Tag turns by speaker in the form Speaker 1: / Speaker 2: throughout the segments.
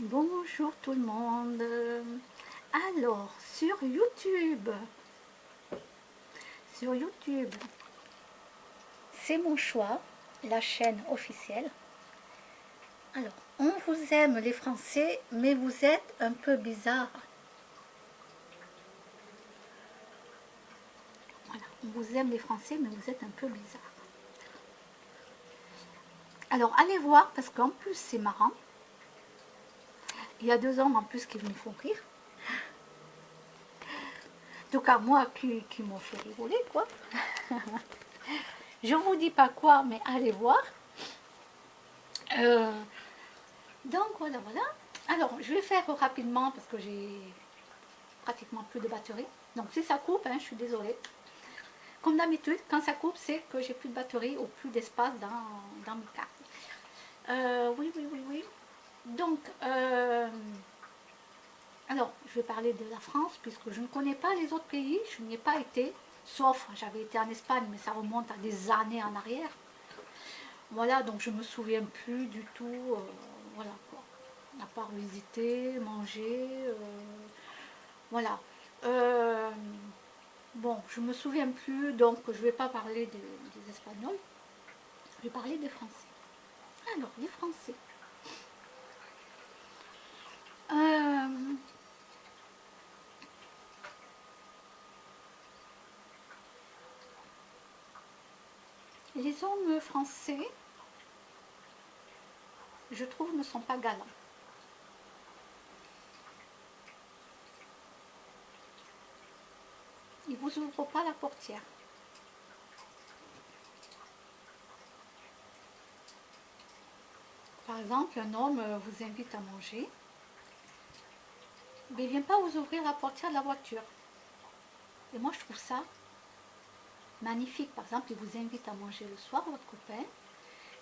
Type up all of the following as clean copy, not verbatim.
Speaker 1: Bonjour tout le monde. Alors, sur YouTube, c'est mon choix, la chaîne officielle. Alors, on vous aime les Français, mais vous êtes un peu bizarre. Voilà, on vous aime les Français, mais vous êtes un peu bizarre. Alors, allez voir, parce qu'en plus, c'est marrant. Il y a 2 hommes en plus qui me font rire. En tout cas, moi, qui m'ont fait rigoler, quoi. Je vous dis pas quoi, mais allez voir. Euh, donc, voilà. Alors, je vais faire rapidement, parce que j'ai pratiquement plus de batterie. Donc, si ça coupe, je suis désolée. Comme d'habitude, quand ça coupe, c'est que j'ai plus de batterie ou plus d'espace dans mes cartes. Oui. Donc, alors, je vais parler de la France, puisque je ne connais pas les autres pays, je n'y ai pas été, sauf, j'avais été en Espagne, mais ça remonte à des années en arrière. Voilà, donc je me souviens plus du tout, voilà quoi. À part visiter, manger, voilà. Bon, je me souviens plus, donc je vais pas parler des Espagnols, je vais parler des Français. Alors, les Français. Euh, les hommes français, je trouve, ne sont pas galants. Ils ne vous ouvrent pas la portière. Par exemple, un homme vous invite à manger, mais il ne vient pas vous ouvrir la portière de la voiture. Et moi, je trouve ça magnifique. Par exemple, il vous invite à manger le soir, votre copain,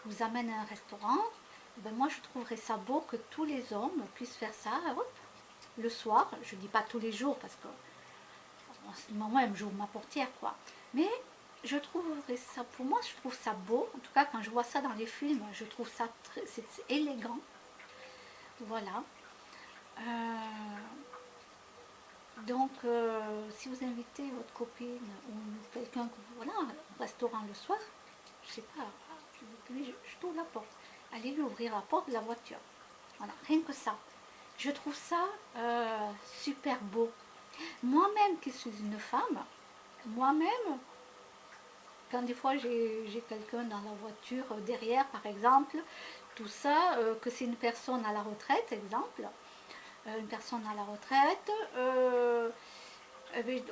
Speaker 1: vous amène à un restaurant. Ben moi, je trouverais ça beau que tous les hommes puissent faire ça, hop, le soir. Je ne dis pas tous les jours, parce que en ce moment, elle me j'ouvre ma portière, quoi. Mais je trouverais ça, pour moi, je trouve ça beau. En tout cas, quand je vois ça dans les films, je trouve ça c'est élégant. Voilà. Donc, si vous invitez votre copine ou quelqu'un, voilà, au restaurant le soir, je sais pas, je t'ouvre la porte. Allez lui ouvrir la porte de la voiture. Voilà, rien que ça. Je trouve ça super beau. Moi-même qui suis une femme, moi-même, quand des fois j'ai quelqu'un dans la voiture derrière, par exemple, tout ça, que c'est une personne à la retraite, exemple, une personne à la retraite,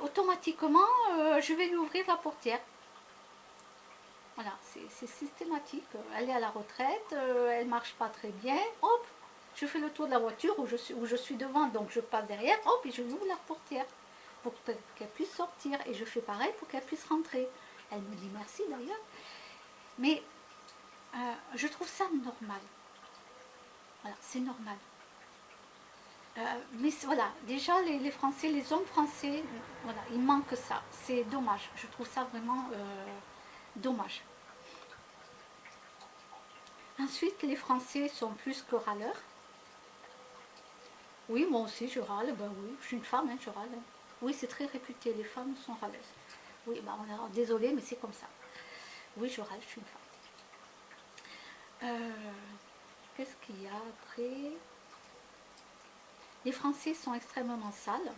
Speaker 1: automatiquement, je vais lui ouvrir la portière. Voilà, c'est systématique. Elle est à la retraite, elle marche pas très bien, hop, je fais le tour de la voiture où je suis devant, donc je passe derrière, hop, et je lui ouvre la portière pour qu'elle puisse sortir. Et je fais pareil pour qu'elle puisse rentrer. Elle me dit merci d'ailleurs. Mais je trouve ça normal. Voilà, c'est normal. Mais voilà, déjà les Français, les hommes français, voilà, il manque ça. C'est dommage. Je trouve ça vraiment dommage. Ensuite, les Français sont plus que râleurs. Oui, moi aussi je râle, ben oui, je suis une femme, je râle. Oui, c'est très réputé, les femmes sont râleuses. Oui, ben désolé, mais c'est comme ça. Oui, je râle, je suis une femme. Qu'est-ce qu'il y a après? Les Français sont extrêmement sales.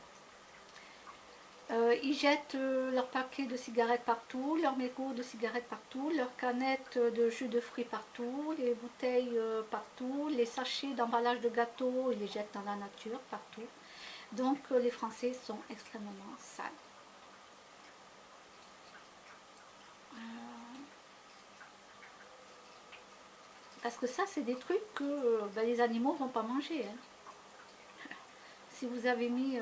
Speaker 1: Ils jettent leurs paquets de cigarettes partout, leurs mégots de cigarettes partout, leurs canettes de jus de fruits partout, les bouteilles partout, les sachets d'emballage de gâteaux, ils les jettent dans la nature partout. Donc les Français sont extrêmement sales. Parce que ça, c'est des trucs que les animaux ne vont pas manger. Si vous avez mis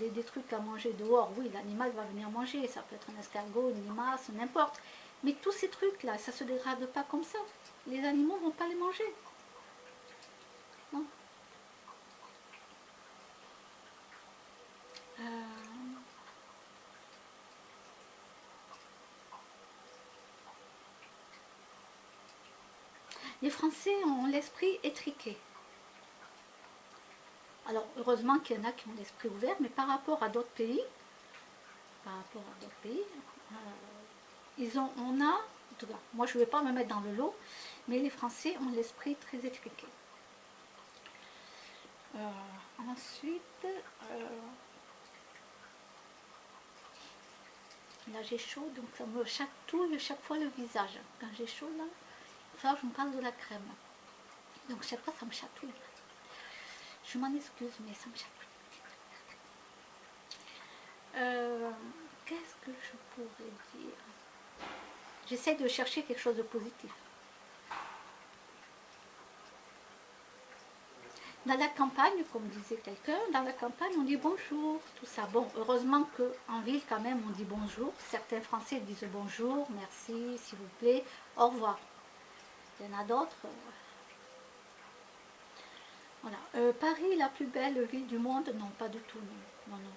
Speaker 1: des trucs à manger dehors, oui, l'animal va venir manger. Ça peut être un escargot, une limace, n'importe. Mais tous ces trucs-là, ça ne se dégrade pas comme ça. Les animaux ne vont pas les manger. Non. Euh, les Français ont l'esprit étriqué. Alors, heureusement qu'il y en a qui ont l'esprit ouvert, mais par rapport à d'autres pays, on a, en tout cas, moi je ne vais pas me mettre dans le lot, mais les Français ont l'esprit très étriqué. Ensuite, là j'ai chaud, donc ça me chatouille chaque fois le visage. Quand j'ai chaud là, ça je me parle de la crème. Donc chaque fois ça me chatouille. Je m'en excuse, mais ça me chatouille. Qu'est-ce que je pourrais dire? J'essaie de chercher quelque chose de positif. Dans la campagne, comme disait quelqu'un, dans la campagne on dit bonjour, tout ça. Bon, heureusement qu'en ville quand même on dit bonjour. Certains Français disent bonjour, merci, s'il vous plaît, au revoir. Il y en a d'autres. Voilà. Paris, la plus belle ville du monde? Non, pas du tout. Non, non, non.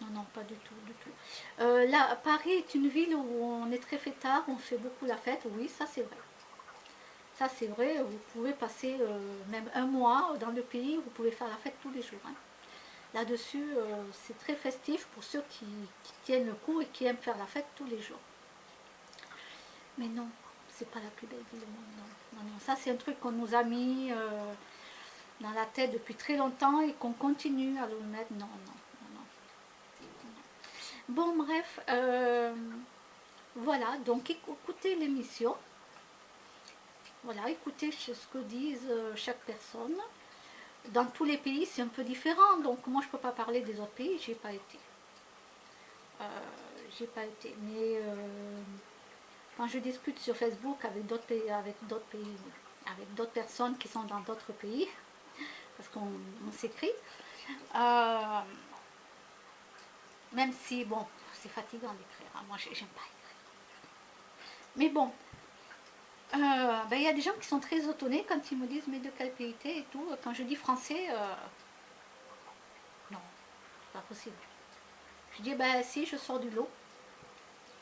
Speaker 1: Non, non, pas du tout, du tout. Là, Paris est une ville où on est très fêtard, on fait beaucoup la fête. Oui, ça c'est vrai. Ça c'est vrai, vous pouvez passer même un mois dans le pays, vous pouvez faire la fête tous les jours. Hein. Là-dessus, c'est très festif pour ceux qui tiennent le coup et qui aiment faire la fête tous les jours. Mais non, c'est pas la plus belle ville du monde. Non, non, non. Ça c'est un truc qu'on nous a mis dans la tête depuis très longtemps et qu'on continue à le mettre. Non, non, non, non. Bon, bref, voilà, donc écoutez l'émission. Voilà, écoutez ce que disent chaque personne. Dans tous les pays, c'est un peu différent. Donc, moi, je ne peux pas parler des autres pays. J'ai pas été. J'ai pas été. Mais quand je discute sur Facebook avec d'autres pays, avec d'autres personnes qui sont dans d'autres pays, parce qu'on s'écrit, même si, bon, c'est fatigant d'écrire. Hein. Moi, j'aime pas écrire. Mais bon. Ben, y a des gens qui sont très étonnés quand ils me disent mais de quel pays t'es et tout. Quand je dis français, non, c'est pas possible. Je dis ben si, je sors du lot.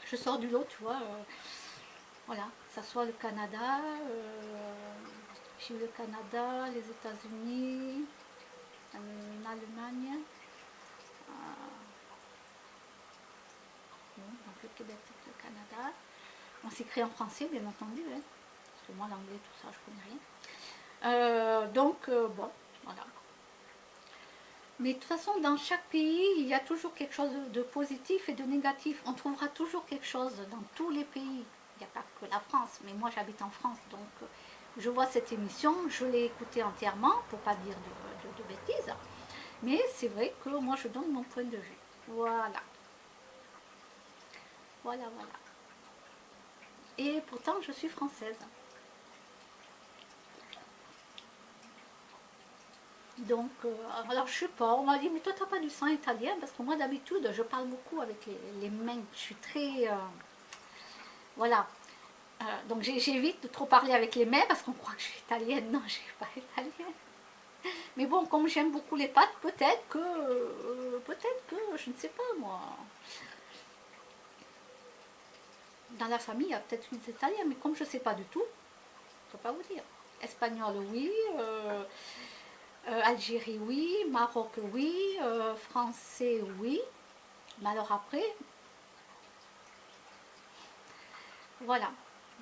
Speaker 1: Je sors du lot, tu vois. Voilà, que ça soit le Canada, j'ai eu le Canada, les États-Unis, l'Allemagne, donc le Québec, le Canada. On s'écrit en français, bien entendu, hein, parce que moi, l'anglais, tout ça, je connais rien. Bon, voilà. Mais de toute façon, dans chaque pays, il y a toujours quelque chose de positif et de négatif. On trouvera toujours quelque chose dans tous les pays. Il n'y a pas que la France, mais moi, j'habite en France, donc je vois cette émission, je l'ai écoutée entièrement, pour ne pas dire de bêtises. Mais c'est vrai que moi, je donne mon point de vue. Voilà. Voilà, voilà. Et pourtant, je suis française. Donc, alors je sais pas, on m'a dit, mais toi, tu n'as pas du sang italien, parce que moi, d'habitude, je parle beaucoup avec les mains. Je suis très... voilà. Donc, j'évite de trop parler avec les mains, parce qu'on croit que je suis italienne. Non, je ne suis pas italienne. Mais bon, comme j'aime beaucoup les pâtes, peut-être que, je ne sais pas, moi... Dans la famille, il y a peut-être une italienne, mais comme je ne sais pas du tout, je ne peux pas vous dire. Espagnol, oui. Algérie, oui. Maroc, oui. Français, oui. Mais alors après, voilà.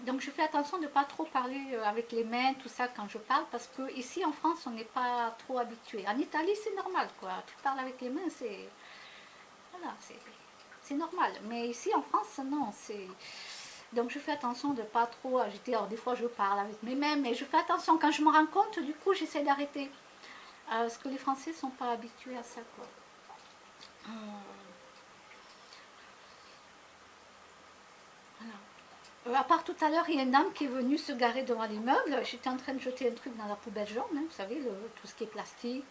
Speaker 1: Donc je fais attention de ne pas trop parler avec les mains, tout ça, quand je parle, parce que ici en France, on n'est pas trop habitué. En Italie, c'est normal, quoi. Tu parles avec les mains, c'est... Voilà, c'est normal. Mais ici en France, non, c'est... Donc je fais attention de ne pas trop agiter. Alors des fois je parle avec mes mains, mais je fais attention. Quand je me rends compte, du coup j'essaie d'arrêter. Parce que les Français ne sont pas habitués à ça, quoi. Voilà. À part tout à l'heure, il y a une dame qui est venue se garer devant l'immeuble. J'étais en train de jeter un truc dans la poubelle jaune, hein, vous savez, tout ce qui est plastique,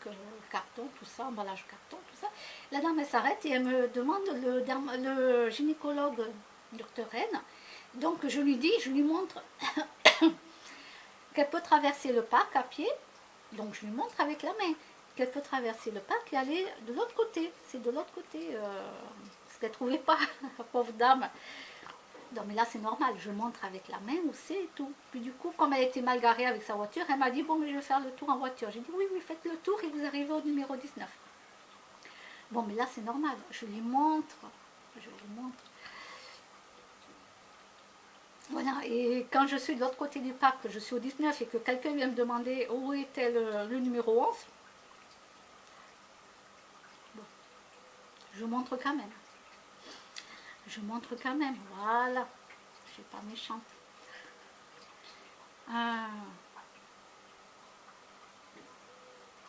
Speaker 1: carton, tout ça, emballage carton, tout ça. La dame, elle s'arrête et elle me demande, le gynécologue, docteur N. Donc je lui montre qu'elle peut traverser le parc à pied. Donc je lui montre avec la main qu'elle peut traverser le parc et aller de l'autre côté. C'est de l'autre côté, parce qu'elle ne trouvait pas, la pauvre dame. Non, mais là, c'est normal, je montre avec la main où c'est et tout. Puis du coup, comme elle était mal garée avec sa voiture, elle m'a dit, bon, mais je vais faire le tour en voiture. J'ai dit, oui, oui, faites le tour et vous arrivez au numéro 19. Bon, mais là, c'est normal, je lui montre, je lui montre. Voilà, et quand je suis de l'autre côté du parc, que je suis au 19 et que quelqu'un vient me demander où était le numéro 11, bon, je montre quand même. Je montre quand même, voilà. Je suis pas méchante.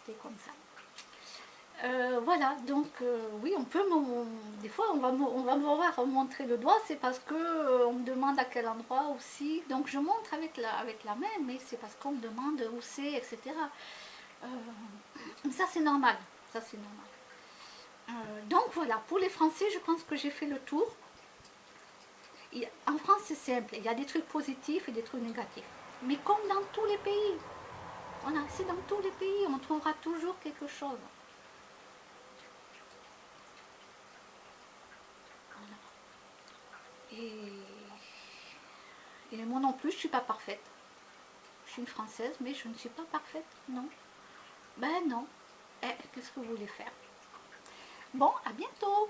Speaker 1: C'est comme ça. Voilà, donc oui, on peut des fois on va me voir montrer le doigt, c'est parce que on me demande à quel endroit aussi. Donc je montre avec la main, mais c'est parce qu'on me demande où c'est, etc. Ça c'est normal, ça c'est normal. Donc voilà, pour les Français, je pense que j'ai fait le tour. En France, c'est simple, il y a des trucs positifs et des trucs négatifs. Mais comme dans tous les pays, voilà, c'est dans tous les pays, on trouvera toujours quelque chose. Et, et moi non plus, je ne suis pas parfaite. Je suis une Française, mais je ne suis pas parfaite, non. Ben non. Eh, qu'est-ce que vous voulez faire? Bon, à bientôt.